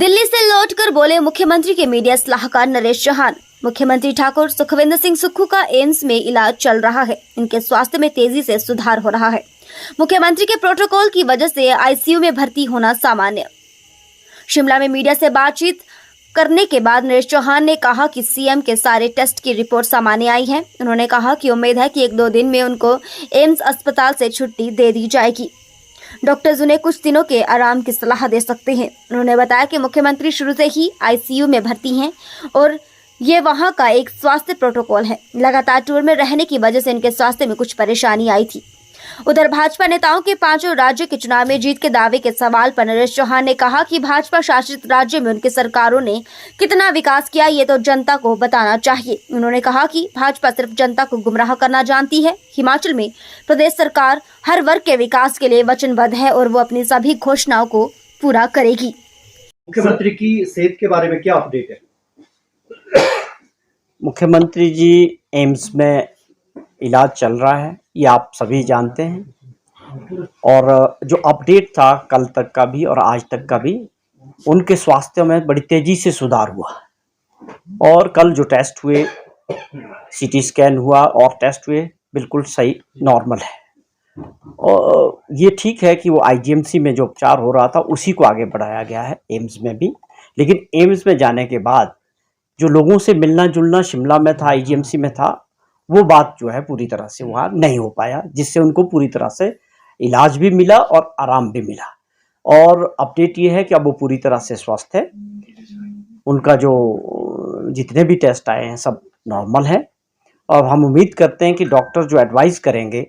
दिल्ली से लौटकर बोले मुख्यमंत्री के मीडिया सलाहकार नरेश चौहान। मुख्यमंत्री ठाकुर सुखविंदर सिंह सुक्खू का एम्स में इलाज चल रहा है। इनके स्वास्थ्य में तेजी से सुधार हो रहा है। मुख्यमंत्री के प्रोटोकॉल की वजह से आईसीयू में भर्ती होना सामान्य। शिमला में मीडिया से बातचीत करने के बाद नरेश चौहान ने कहा कि सीएम के सारे टेस्ट की रिपोर्ट सामान्य आई है। उन्होंने कहा कि उम्मीद है कि 1-2 दिन में उनको एम्स अस्पताल से छुट्टी दे दी जाएगी। डॉक्टर्स उन्हें कुछ दिनों के आराम की सलाह दे सकते हैं। उन्होंने बताया कि मुख्यमंत्री शुरू से ही आईसीयू में भर्ती हैं और ये वहां का एक स्वास्थ्य प्रोटोकॉल है। लगातार टूर में रहने की वजह से इनके स्वास्थ्य में कुछ परेशानी आई थी। उधर भाजपा नेताओं के 5 राज्य के चुनाव में जीत के दावे के सवाल पर नरेश चौहान ने कहा कि भाजपा शासित राज्य में उनकी सरकारों ने कितना विकास किया ये तो जनता को बताना चाहिए। उन्होंने कहा कि भाजपा सिर्फ जनता को गुमराह करना जानती है। हिमाचल में प्रदेश सरकार हर वर्ग के विकास के लिए वचनबद्ध है और वो अपनी सभी घोषणाओं को पूरा करेगी। मुख्यमंत्री की सेहत के बारे में क्या अपडेट है? मुख्यमंत्री जी एम्स में इलाज चल रहा है, ये आप सभी जानते हैं। और जो अपडेट था कल तक का भी और आज तक का भी, उनके स्वास्थ्य में बड़ी तेजी से सुधार हुआ। और कल जो टेस्ट हुए, सीटी स्कैन हुआ और टेस्ट हुए, बिल्कुल सही नॉर्मल है। और ये ठीक है कि वो आईजीएमसी में जो उपचार हो रहा था उसी को आगे बढ़ाया गया है एम्स में भी। लेकिन एम्स में जाने के बाद जो लोगों से मिलना जुलना शिमला में था, आईजीएमसी में था, वो बात जो है पूरी तरह से वहाँ नहीं हो पाया, जिससे उनको पूरी तरह से इलाज भी मिला और आराम भी मिला। और अपडेट ये है कि अब वो पूरी तरह से स्वस्थ है। उनका जो जितने भी टेस्ट आए हैं सब नॉर्मल है। और हम उम्मीद करते हैं कि डॉक्टर जो एडवाइस करेंगे,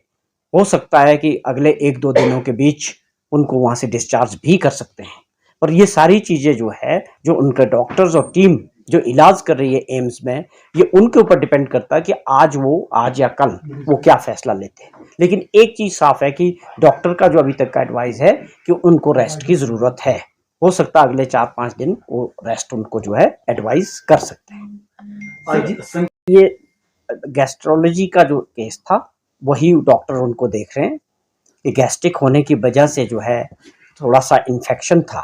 हो सकता है कि अगले 1-2 दिनों के बीच उनको वहाँ से डिस्चार्ज भी कर सकते हैं। और ये सारी चीज़ें जो है, जो उनके डॉक्टर्स और टीम जो इलाज कर रही है एम्स में, ये उनके ऊपर डिपेंड करता है कि आज या कल वो क्या फैसला लेते हैं। लेकिन एक चीज़ साफ है कि डॉक्टर का जो अभी तक का एडवाइस है कि उनको रेस्ट की ज़रूरत है। हो सकता है अगले 4-5 दिन वो रेस्ट उनको जो है एडवाइस कर सकते हैं। ये गैस्ट्रोलॉजी का जो केस था वही डॉक्टर उनको देख रहे हैं कि गैस्ट्रिक होने की वजह से जो है थोड़ा सा इन्फेक्शन था,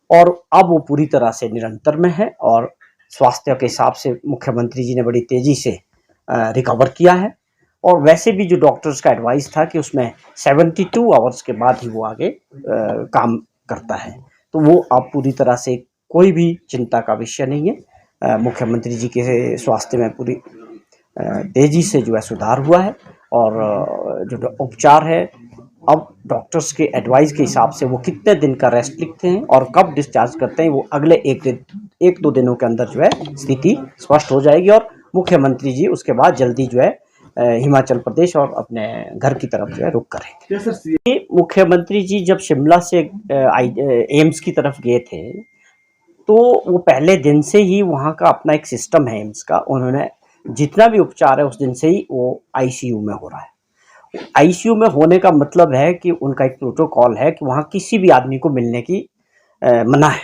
और अब वो पूरी तरह से निरंतर में है। और स्वास्थ्य के हिसाब से मुख्यमंत्री जी ने बड़ी तेज़ी से रिकवर किया है। और वैसे भी जो डॉक्टर्स का एडवाइस था कि उसमें 72 आवर्स के बाद ही वो आगे काम करता है, तो वो अब पूरी तरह से कोई भी चिंता का विषय नहीं है। मुख्यमंत्री जी के स्वास्थ्य में पूरी तेज़ी से जो है सुधार हुआ है। और जो उपचार है, अब डॉक्टर्स के एडवाइस के हिसाब से वो कितने दिन का रेस्ट लिखते हैं और कब डिस्चार्ज करते हैं, वो अगले 1-2 दिनों के अंदर जो है स्थिति स्पष्ट हो जाएगी। और मुख्यमंत्री जी उसके बाद जल्दी जो है हिमाचल प्रदेश और अपने घर की तरफ जो है रुख करेंगे। मुख्यमंत्री जी जब शिमला से एम्स की तरफ गए थे, तो वो पहले दिन से ही वहाँ का अपना एक सिस्टम है एम्स का, उन्होंने जितना भी उपचार है उस दिन से ही वो आईसीयू में हो रहा है। आईसीयू में होने का मतलब है कि उनका एक प्रोटोकॉल है कि वहाँ किसी भी आदमी को मिलने की मना है।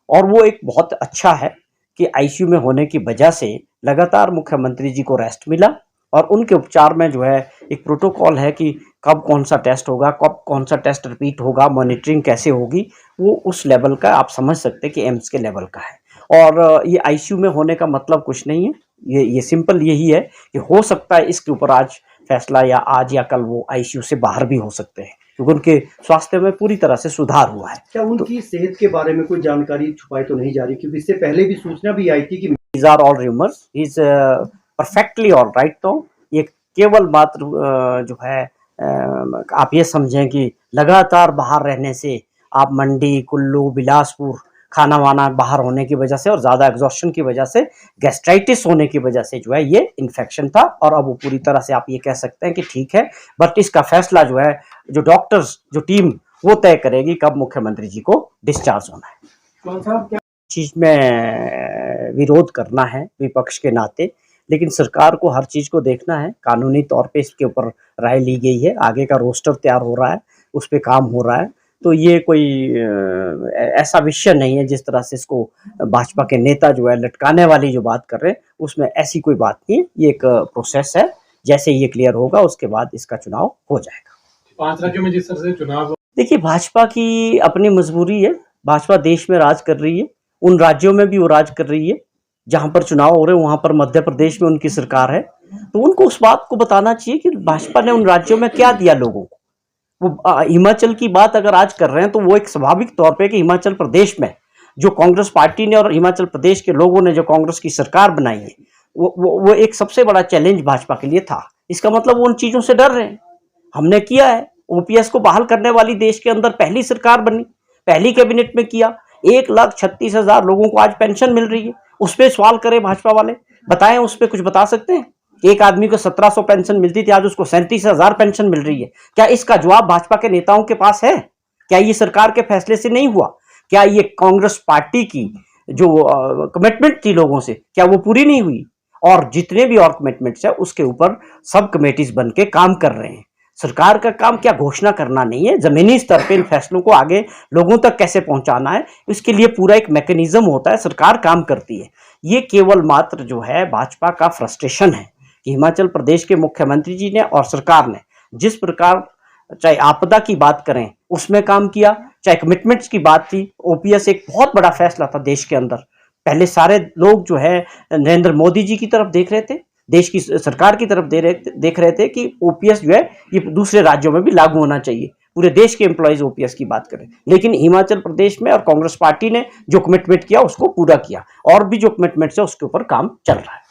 और वो एक बहुत अच्छा है कि आईसीयू में होने की वजह से लगातार मुख्यमंत्री जी को रेस्ट मिला। और उनके उपचार में जो है एक प्रोटोकॉल है कि कब कौन सा टेस्ट होगा, कब कौन सा टेस्ट रिपीट होगा, मॉनिटरिंग कैसे होगी, वो उस लेवल का आप समझ सकते हैं कि एम्स के लेवल का है। और ये आईसीयू में होने का मतलब कुछ नहीं है, ये सिंपल यही है कि हो सकता है इसके ऊपर आज फैसला या आज या कल वो आईसीयू से बाहर भी हो सकते हैं, क्योंकि उनके स्वास्थ्य में पूरी तरह से सुधार हुआ है। क्या उनकी सेहत के बारे में कोई जानकारी छुपाई तो नहीं जा रही? क्योंकि इससे पहले भी सूचना भी आई थी कि These are all rumors. He's perfectly all right। तो ये केवल मात्र जो है आप ये समझें कि लगातार बाहर रहने से, आप मंडी, कुल्लू, बिलासपुर खाना वाना बाहर होने की वजह से और ज़्यादा एग्जॉस्शन की वजह से, गैस्ट्राइटिस होने की वजह से जो है ये इन्फेक्शन था। और अब वो पूरी तरह से आप ये कह सकते हैं कि ठीक है। बट इसका फैसला जो है जो डॉक्टर्स, जो टीम, वो तय करेगी कब मुख्यमंत्री जी को डिस्चार्ज होना है। कौन सा क्या चीज़ में विरोध करना है विपक्ष के नाते, लेकिन सरकार को हर चीज़ को देखना है। कानूनी तौर पे इसके ऊपर राय ली गई है, आगे का रोस्टर तैयार हो रहा है, उस पर काम हो रहा है। तो ये कोई ऐसा विषय नहीं है जिस तरह से इसको भाजपा के नेता जो है लटकाने वाली जो बात कर रहे हैं, उसमें ऐसी कोई बात नहीं है। ये एक प्रोसेस है, जैसे ये क्लियर होगा उसके बाद इसका चुनाव हो जाएगा। 5 राज्यों में जिस तरह से चुनाव, देखिए भाजपा की अपनी मजबूरी है, भाजपा देश में राज कर रही है, उन राज्यों में भी वो राज कर रही है जहां पर चुनाव हो रहे हैं, वहां पर मध्य प्रदेश में उनकी सरकार है। तो उनको उस बात को बताना चाहिए कि भाजपा ने उन राज्यों में क्या दिया लोगों को। वो हिमाचल की बात अगर आज कर रहे हैं तो वो एक स्वाभाविक तौर पे कि हिमाचल प्रदेश में जो कांग्रेस पार्टी ने और हिमाचल प्रदेश के लोगों ने जो कांग्रेस की सरकार बनाई है, वो एक सबसे बड़ा चैलेंज भाजपा के लिए था। इसका मतलब वो उन चीजों से डर रहे हैं। हमने किया है, ओपीएस को बहाल करने वाली देश के अंदर पहली सरकार बनी, पहली कैबिनेट में किया। 1,36,000 लोगों को आज पेंशन मिल रही है। उस पर सवाल करें भाजपा वाले, बताएं, उस पर कुछ बता सकते हैं? एक आदमी को 1700 पेंशन मिलती थी, आज उसको 37,000 पेंशन मिल रही है। क्या इसका जवाब भाजपा के नेताओं के पास है? क्या ये सरकार के फैसले से नहीं हुआ? क्या ये कांग्रेस पार्टी की जो कमिटमेंट थी लोगों से, क्या वो पूरी नहीं हुई? और जितने भी और कमिटमेंट्स है उसके ऊपर सब कमेटीज बन के काम कर रहे हैं। सरकार का काम क्या घोषणा करना नहीं है, जमीनी स्तर पे इन फैसलों को आगे लोगों तक कैसे पहुंचाना है, इसके लिए पूरा एक मैकेनिज्म होता है, सरकार काम करती है। ये केवल मात्र जो है भाजपा का फ्रस्ट्रेशन है कि हिमाचल प्रदेश के मुख्यमंत्री जी ने और सरकार ने जिस प्रकार चाहे आपदा की बात करें उसमें काम किया, चाहे कमिटमेंट्स की बात थी। ओपीएस एक बहुत बड़ा फैसला था देश के अंदर। पहले सारे लोग जो है नरेंद्र मोदी जी की तरफ देख रहे थे, देश की सरकार की तरफ देख रहे थे कि ओपीएस जो है ये दूसरे राज्यों में भी लागू होना चाहिए, पूरे देश के एम्प्लॉयज ओपीएस की बात करें। लेकिन हिमाचल प्रदेश में और कांग्रेस पार्टी ने जो कमिटमेंट किया उसको पूरा किया, और भी जो कमिटमेंट्स है उसके ऊपर काम चल रहा है।